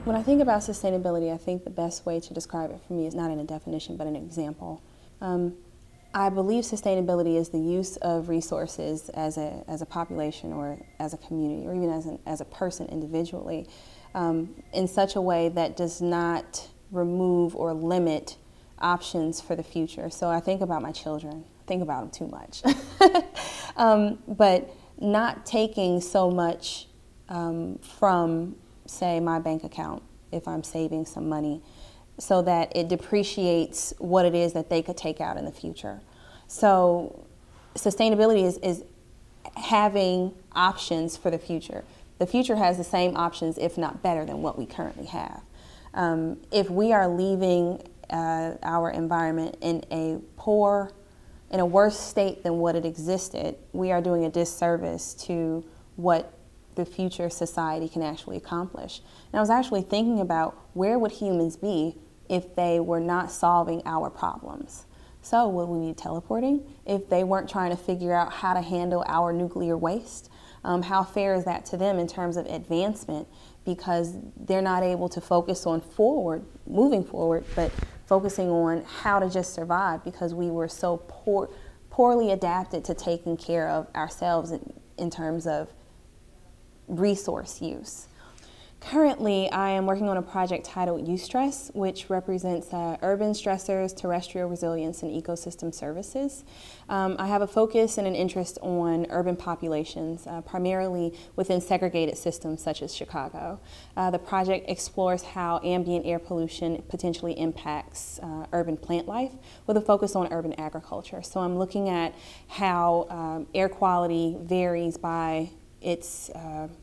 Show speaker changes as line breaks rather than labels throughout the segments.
When I think about sustainability, I think the best way to describe it for me is not in a definition, but an example. I believe sustainability is the use of resources as a population or as a community or even as a person individually in such a way that does not remove or limit options for the future. So I think about my children. I think about them too much. But not taking so much from, say, my bank account if I'm saving some money, so that it depreciates what it is that they could take out in the future. So sustainability is having options for the future. The future has the same options, if not better, than what we currently have. If we are leaving our environment in a worse state than what it existed, we are doing a disservice to what the future society can actually accomplish. And I was actually thinking about where would humans be if they were not solving our problems. So would we be teleporting if they weren't trying to figure out how to handle our nuclear waste? How fair is that to them in terms of advancement, because they're not able to focus on moving forward, but focusing on how to just survive because we were so poorly adapted to taking care of ourselves in terms of resource use. Currently, I am working on a project titled U-Stress, which represents urban stressors, terrestrial resilience, and ecosystem services. I have a focus and an interest on urban populations, primarily within segregated systems such as Chicago. The project explores how ambient air pollution potentially impacts urban plant life with a focus on urban agriculture. So I'm looking at how air quality varies by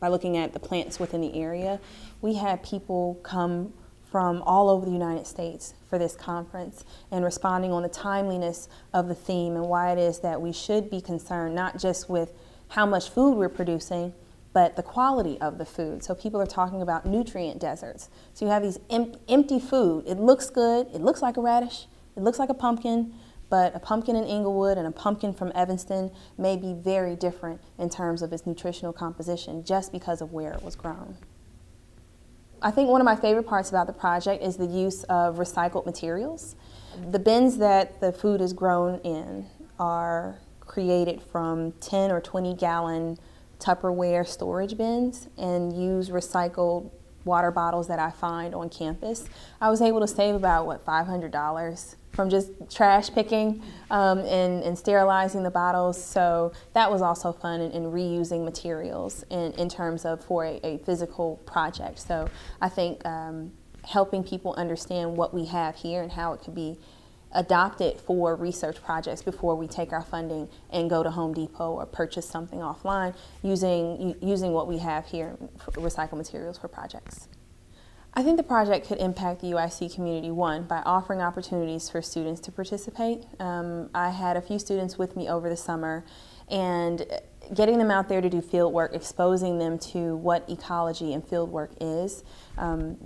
looking at the plants within the area. We had people come from all over the United States for this conference and responding on the timeliness of the theme and why it is that we should be concerned not just with how much food we're producing, but the quality of the food. So people are talking about nutrient deserts. So you have these empty food. It looks good. It looks like a radish. It looks like a pumpkin. But a pumpkin in Inglewood and a pumpkin from Evanston may be very different in terms of its nutritional composition just because of where it was grown. I think one of my favorite parts about the project is the use of recycled materials. The bins that the food is grown in are created from 10 or 20-gallon Tupperware storage bins and use recycled water bottles that I find on campus. I was able to save about, $500 from just trash picking and sterilizing the bottles. So that was also fun in reusing materials in terms of for a physical project. So I think helping people understand what we have here and how it could be adopted for research projects before we take our funding and go to Home Depot or purchase something offline, using what we have here, for recycled materials for projects. I think the project could impact the UIC community, one, by offering opportunities for students to participate. I had a few students with me over the summer, and getting them out there to do field work, exposing them to what ecology and field work is,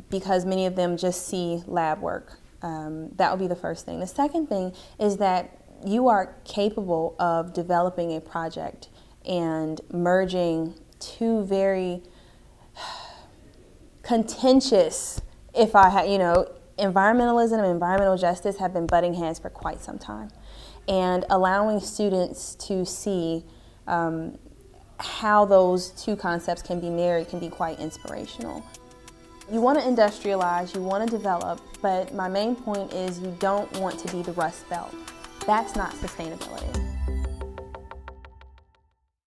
because many of them just see lab work. That would be the first thing. The second thing is that you are capable of developing a project and merging two very contentious, environmentalism and environmental justice have been butting heads for quite some time. And allowing students to see how those two concepts can be married can be quite inspirational. You want to industrialize, you want to develop, but my main point is you don't want to be the Rust Belt. That's not sustainability.